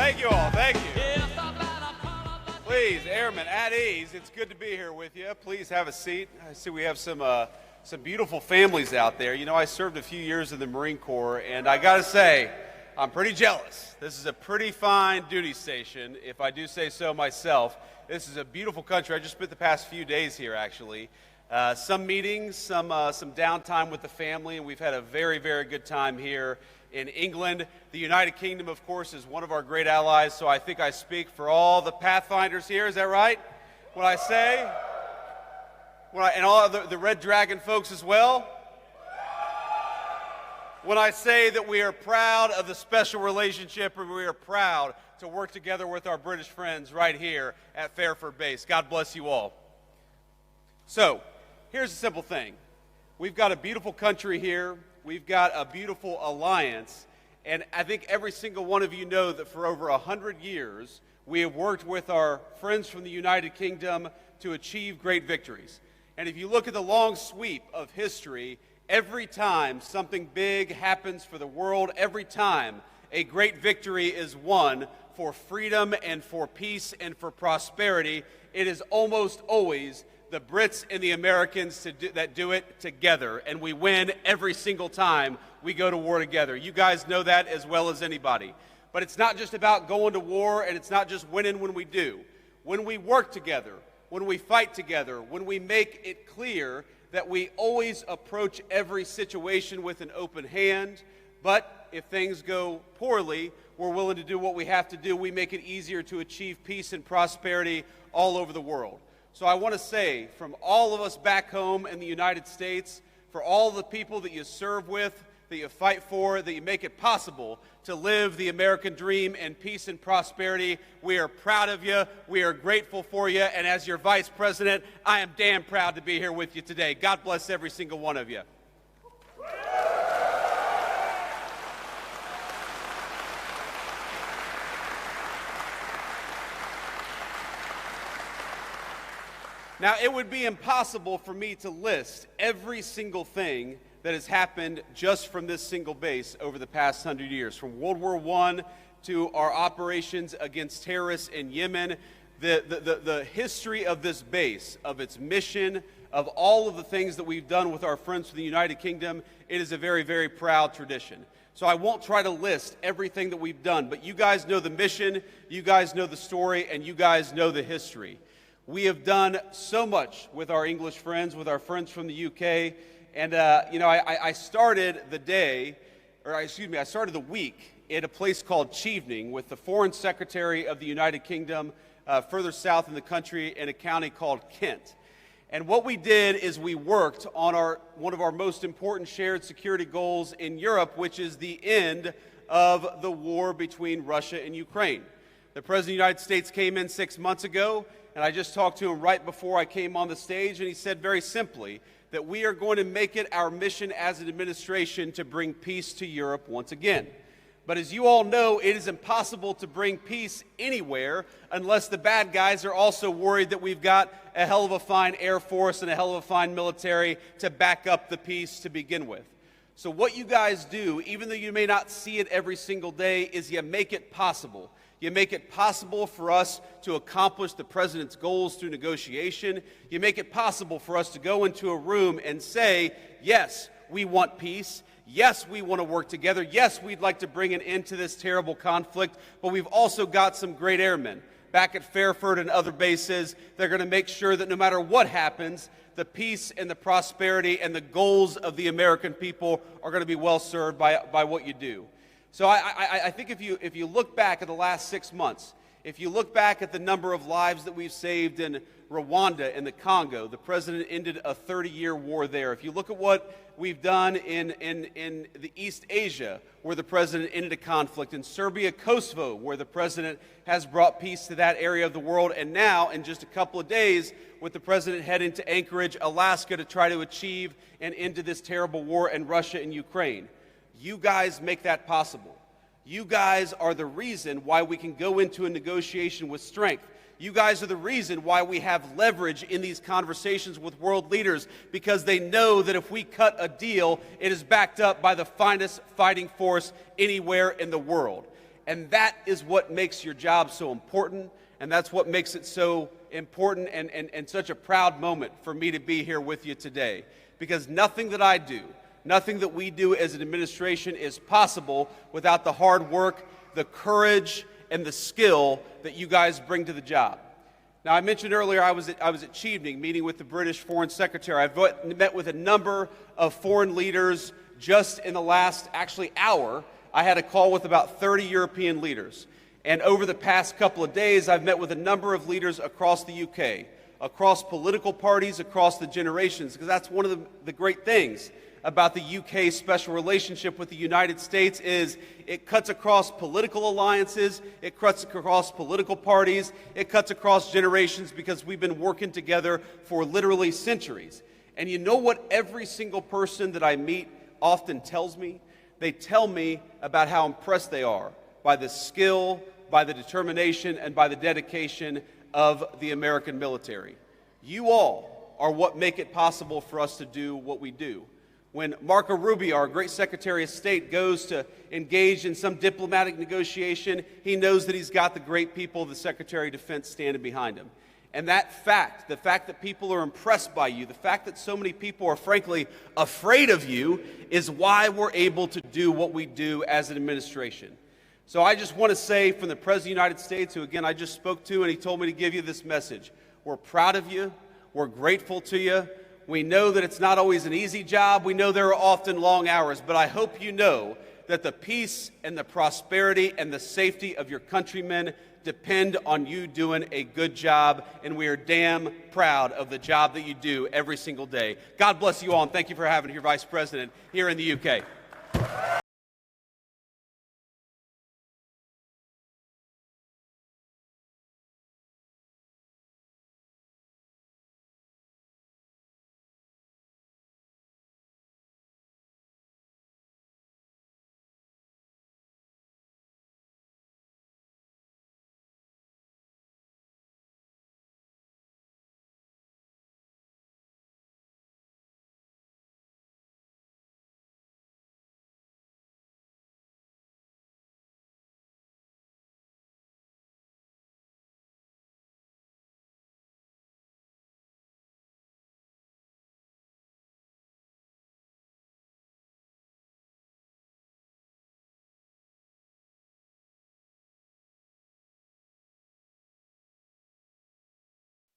Thank you all. Thank you. Please, airmen, at ease. It's good to be here with you. Please have a seat. I see we have some beautiful families out there. You know, I served a few years in the Marine Corps, and I got to say, I'm pretty jealous. This is a pretty fine duty station, if I do say so myself. This is a beautiful country. I just spent the past few days here, actually. Some meetings, some downtime with the family, and we've had a very, very good time here in England. The United Kingdom, of course, is one of our great allies, so I think I speak for all the Pathfinders here. Is that right? When I say, and all the Red Dragon folks as well? When I say that we are proud of the special relationship, and we are proud to work together with our British friends right here at Fairford Base. God bless you all. So, here's a simple thing. We've got a beautiful country here. We've got a beautiful alliance. And I think every single one of you know that for over 100 years, we have worked with our friends from the United Kingdom to achieve great victories. And if you look at the long sweep of history, every time something big happens for the world, every time a great victory is won for freedom and for peace and for prosperity, it is almost always the Brits and the Americans that do it together, and we win every single time we go to war together. You guys know that as well as anybody. But it's not just about going to war, and it's not just winning when we do. When we work together, when we fight together, when we make it clear that we always approach every situation with an open hand, but if things go poorly, we're willing to do what we have to do. We make it easier to achieve peace and prosperity all over the world. So I want to say, from all of us back home in the United States, for all the people that you serve with, that you fight for, that you make it possible to live the American dream in peace and prosperity, we are proud of you, we are grateful for you, and as your Vice President, I am damn proud to be here with you today. God bless every single one of you. Now, it would be impossible for me to list every single thing that has happened just from this single base over the past 100 years. From World War I to our operations against terrorists in Yemen, the history of this base, of its mission, of all of the things that we've done with our friends from the United Kingdom, it is a very, very proud tradition. So I won't try to list everything that we've done, but you guys know the mission, you guys know the story, and you guys know the history. We have done so much with our English friends, with our friends from the UK, and I started I started the week at a place called Chevening with the Foreign Secretary of the United Kingdom, further south in the country in a county called Kent. And what we did is we worked on one of our most important shared security goals in Europe, which is the end of the war between Russia and Ukraine. The President of the United States came in 6 months ago, and I just talked to him right before I came on the stage, and he said very simply that we are going to make it our mission as an administration to bring peace to Europe once again. But as you all know, it is impossible to bring peace anywhere unless the bad guys are also worried that we've got a hell of a fine Air Force and a hell of a fine military to back up the peace to begin with. So what you guys do, even though you may not see it every single day, is you make it possible. You make it possible for us to accomplish the President's goals through negotiation. You make it possible for us to go into a room and say, yes, we want peace. Yes, we want to work together. Yes, we'd like to bring an end to this terrible conflict, but we've also got some great airmen back at Fairford and other bases. They're going to make sure that no matter what happens, the peace and the prosperity and the goals of the American people are going to be well served by what you do. So I think if you look back at the last 6 months, if you look back at the number of lives that we've saved in Rwanda and the Congo, the President ended a 30-year war there. If you look at what we've done in the East Asia, where the President ended a conflict, in Serbia, Kosovo, where the President has brought peace to that area of the world, and now, in just a couple of days, with the President heading to Anchorage, Alaska, to try to achieve an end to this terrible war in Russia and Ukraine. You guys make that possible. You guys are the reason why we can go into a negotiation with strength. You guys are the reason why we have leverage in these conversations with world leaders, because they know that if we cut a deal, it is backed up by the finest fighting force anywhere in the world. And that is what makes your job so important, and that's what makes it so important and such a proud moment for me to be here with you today. Because nothing that I do, nothing that we do as an administration is possible without the hard work, the courage, and the skill that you guys bring to the job. Now, I mentioned earlier I was at Chevening meeting with the British Foreign Secretary. I've met with a number of foreign leaders just in the last, hour. I had a call with about 30 European leaders. And over the past couple of days, I've met with a number of leaders across the UK, across political parties, across the generations, because that's one of the great things about the UK's special relationship with the United States is it cuts across political alliances, it cuts across political parties, it cuts across generations because we've been working together for literally centuries. And you know what every single person that I meet often tells me? They tell me about how impressed they are by the skill, by the determination, and by the dedication of the American military. You all are what make it possible for us to do what we do. When Marco Rubio, our great Secretary of State, goes to engage in some diplomatic negotiation, he knows that he's got the great people of the Secretary of Defense standing behind him. And that fact, the fact that people are impressed by you, the fact that so many people are frankly afraid of you, is why we're able to do what we do as an administration. So I just want to say from the President of the United States, who again I just spoke to, and he told me to give you this message. We're proud of you. We're grateful to you. We know that it's not always an easy job. We know there are often long hours, but I hope you know that the peace and the prosperity and the safety of your countrymen depend on you doing a good job, and we are damn proud of the job that you do every single day. God bless you all, and thank you for having your Vice President here in the UK.